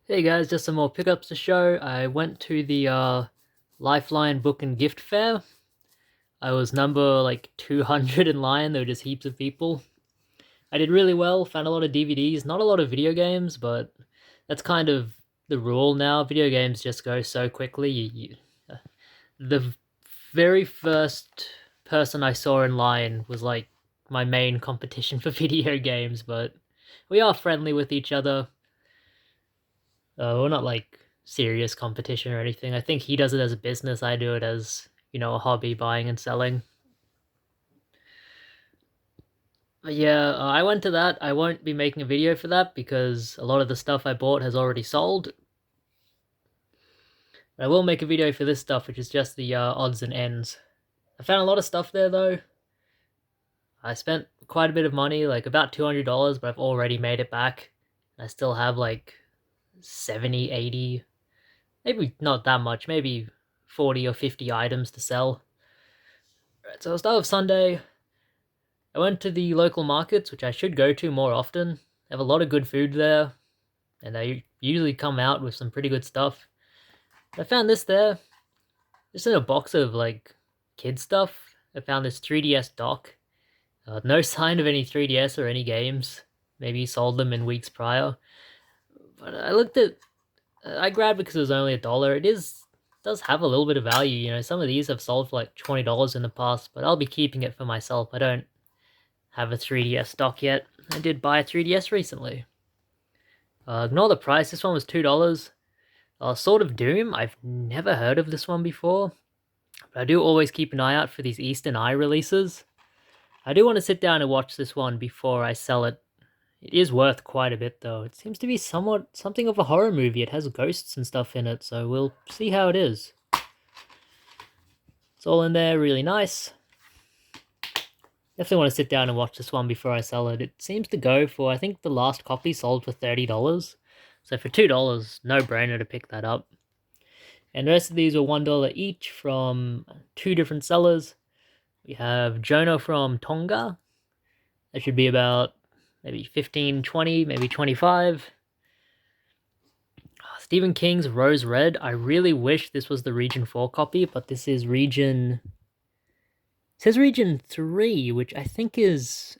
Hey guys, just some more pickups to show. I went to the Lifeline Book and Gift Fair. I was number like 200 in line, there were just heaps of people. I did really well, found a lot of DVDs, not a lot of video games, but that's kind of the rule now. Video games just go so quickly. The very first person I saw in line was like my main competition for video games, but we are friendly with each other. We're not like serious competition or anything. I think he does it as a business. I do it as, a hobby, buying and selling. But yeah, I went to that. I won't be making a video for that because a lot of the stuff I bought has already sold. But I will make a video for this stuff, which is just the odds and ends. I found a lot of stuff there though. I spent quite a bit of money, like about $200, but I've already made it back. I still have like 70, 80, maybe not that much, maybe 40 or 50 items to sell. Right, so I'll start with Sunday. I went to the local markets, which I should go to more often. They have a lot of good food there, and they usually come out with some pretty good stuff. I found this there, just in a box of like kid stuff. I found this 3DS dock. No sign of any 3DS or any games. Maybe he sold them in weeks prior. But I grabbed it because it was only $1. Does have a little bit of value. Some of these have sold for like $20 in the past, but I'll be keeping it for myself. I don't have a 3DS stock yet. I did buy a 3DS recently. Ignore the price. This one was $2. Sword of Doom. I've never heard of this one before, but I do always keep an eye out for these Eastern Eye releases. I do want to sit down and watch this one before I sell it. It is worth quite a bit though. It seems to be something of a horror movie. It has ghosts and stuff in it, so we'll see how it is. It's all in there, really nice. Definitely want to sit down and watch this one before I sell it. It seems to go for, I think the last copy sold for $30. So for $2, no brainer to pick that up. And the rest of these are $1 each from two different sellers. We have Jonah from Tonga. That should be about maybe 15, 20, maybe 25. Stephen King's Rose Red. I really wish this was the Region 4 copy, but this is Region... It says Region 3, which I think is...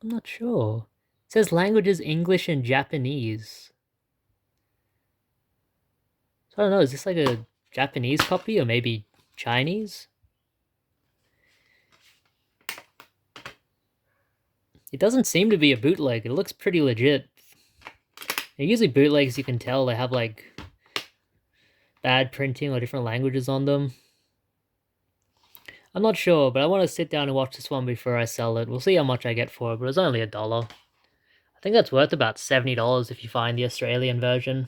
I'm not sure. It says languages English and Japanese. So I don't know, is this like a Japanese copy or maybe Chinese? It doesn't seem to be a bootleg. It looks pretty legit. Usually bootlegs, you can tell they have like bad printing or different languages on them. I'm not sure, but I want to sit down and watch this one before I sell it. We'll see how much I get for it, but it was only $1. I think that's worth about $70 if you find the Australian version.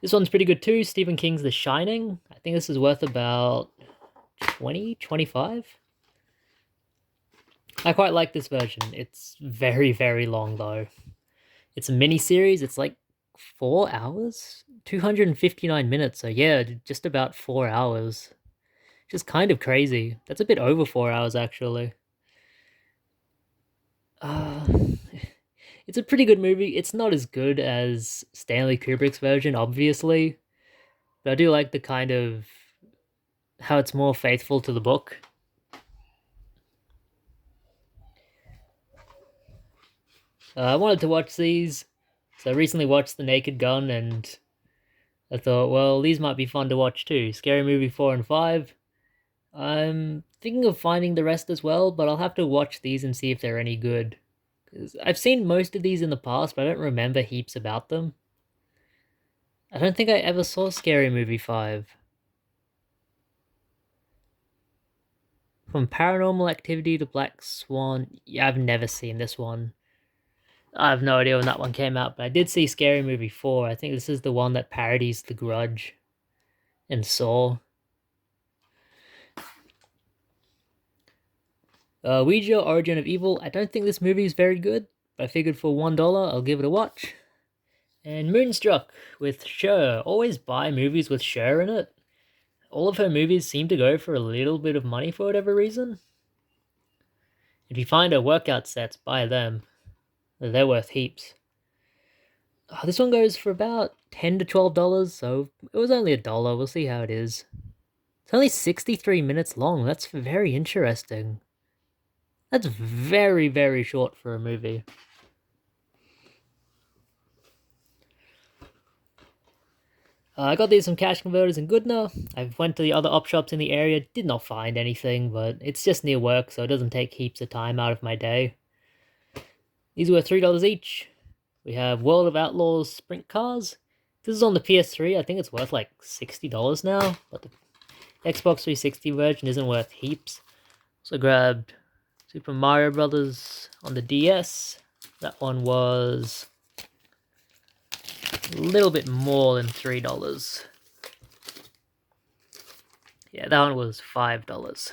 This one's pretty good too. Stephen King's The Shining. I think this is worth about 20, 25. I quite like this version. It's very, very long though. It's a mini-series. It's like 4 hours? 259 minutes, so yeah, just about 4 hours. Just kind of crazy. That's a bit over 4 hours, actually. Uh, it's a pretty good movie. It's not as good as Stanley Kubrick's version, obviously. But I do like the kind of... how it's more faithful to the book. I wanted to watch these, so I recently watched The Naked Gun, and I thought, well, these might be fun to watch too. Scary Movie 4 and 5. I'm thinking of finding the rest as well, but I'll have to watch these and see if they're any good. 'Cause I've seen most of these in the past, but I don't remember heaps about them. I don't think I ever saw Scary Movie 5. From Paranormal Activity to Black Swan, yeah, I've never seen this one. I have no idea when that one came out, but I did see Scary Movie 4. I think this is the one that parodies The Grudge and Saw. Ouija, Origin of Evil. I don't think this movie is very good, but I figured for $1, I'll give it a watch. And Moonstruck with Cher. Always buy movies with Cher in it. All of her movies seem to go for a little bit of money for whatever reason. If you find her workout sets, buy them. They're worth heaps. This one goes for about $10 to $12, so it was only $1. We'll see how it is. It's only 63 minutes long. That's very interesting. That's very, very short for a movie. I got these from Cash Converters in Goodna. I went to the other op shops in the area, did not find anything, but it's just near work, so it doesn't take heaps of time out of my day. These were $3 each. We have World of Outlaws Sprint Cars. This is on the PS3. I think it's worth like $60 now, but the Xbox 360 version isn't worth heaps. So I grabbed Super Mario Brothers on the DS. That one was a little bit more than $3. Yeah, that one was $5.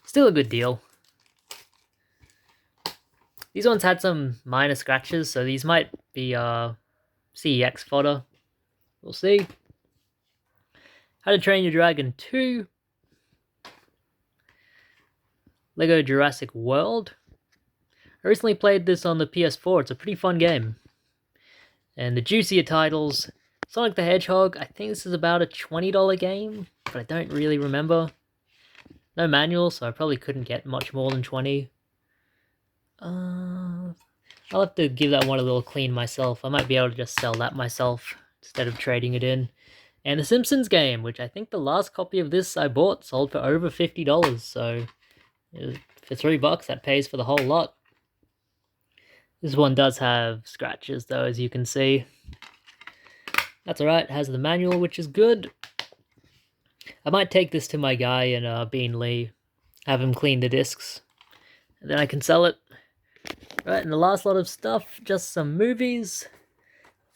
Still a good deal. These ones had some minor scratches, so these might be CEX fodder. We'll see. How to Train Your Dragon 2. Lego Jurassic World. I recently played this on the PS4. It's a pretty fun game. And the juicier titles. Sonic the Hedgehog. I think this is about a $20 game, but I don't really remember. No manual, so I probably couldn't get much more than 20. I'll have to give that one a little clean myself. I might be able to just sell that myself instead of trading it in. And the Simpsons game, which I think the last copy of this I bought sold for over $50, so for $3 that pays for the whole lot. This one does have scratches though, as you can see. That's alright, it has the manual, which is good. I might take this to my guy in Bean Lee, have him clean the discs, and then I can sell it. Right, and the last lot of stuff, just some movies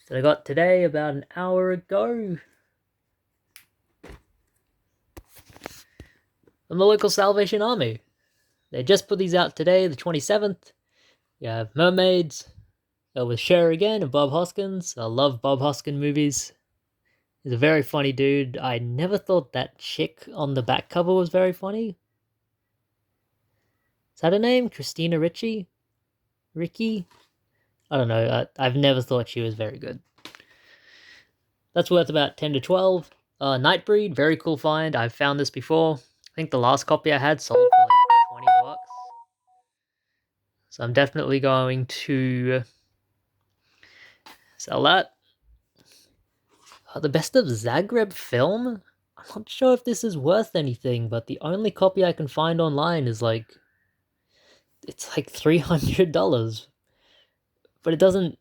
that I got today about an hour ago. From the local Salvation Army. They just put these out today, the 27th. You have Mermaids, with Cher again and Bob Hoskins. I love Bob Hoskins movies. He's a very funny dude. I never thought that chick on the back cover was very funny. Is that her name? Christina Ricci? Ricky? I don't know. I've never thought she was very good. That's worth about 10 to 12. NIGHTBREER, very cool find. I've found this before. I think the last copy I had sold for like $20. So I'm definitely going to sell that. The Best of Zagreb film? I'm not sure if this is worth anything, but the only copy I can find online is like... It's like $300. But it doesn't...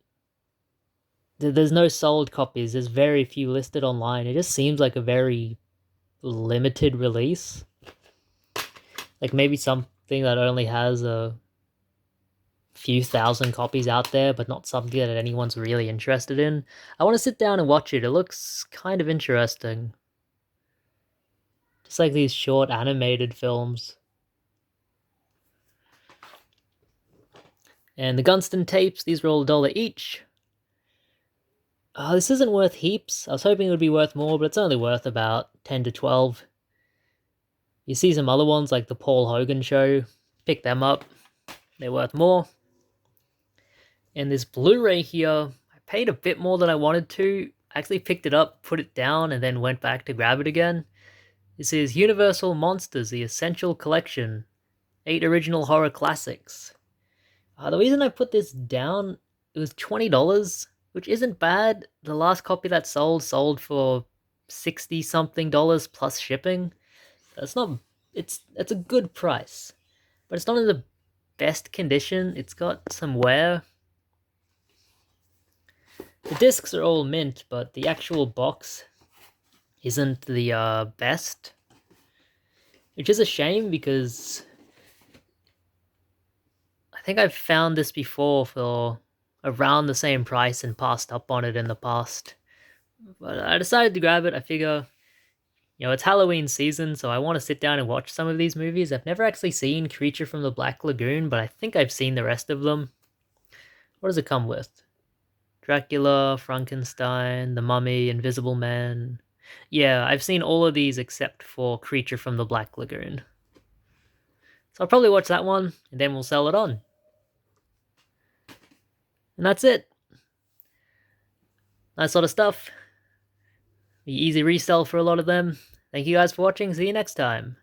There's no sold copies. There's very few listed online. It just seems like a very limited release. Like maybe something that only has a few thousand copies out there, but not something that anyone's really interested in. I want to sit down and watch it. It looks kind of interesting. Just like these short animated films. And the Gunston tapes, these were all $1 each. This isn't worth heaps. I was hoping it would be worth more, but it's only worth about 10 to 12. You see some other ones like the Paul Hogan Show. Pick them up. They're worth more. And this Blu-ray here, I paid a bit more than I wanted to. I actually picked it up, put it down, and then went back to grab it again. This is Universal Monsters, the Essential Collection. 8 original horror classics. The reason I put this down, it was $20, which isn't bad. The last copy that sold for $60-something plus shipping. That's not... It's a good price. But it's not in the best condition. It's got some wear. The discs are all mint, but the actual box isn't the best. Which is a shame because I think I've found this before for around the same price and passed up on it in the past. But I decided to grab it. I figure, it's Halloween season, so I want to sit down and watch some of these movies. I've never actually seen Creature from the Black Lagoon, but I think I've seen the rest of them. What does it come with? Dracula, Frankenstein, The Mummy, Invisible Man. Yeah, I've seen all of these except for Creature from the Black Lagoon. So I'll probably watch that one, and then we'll sell it on. And that's it. Nice sort of stuff. The easy resell for a lot of them. Thank you guys for watching. See you next time.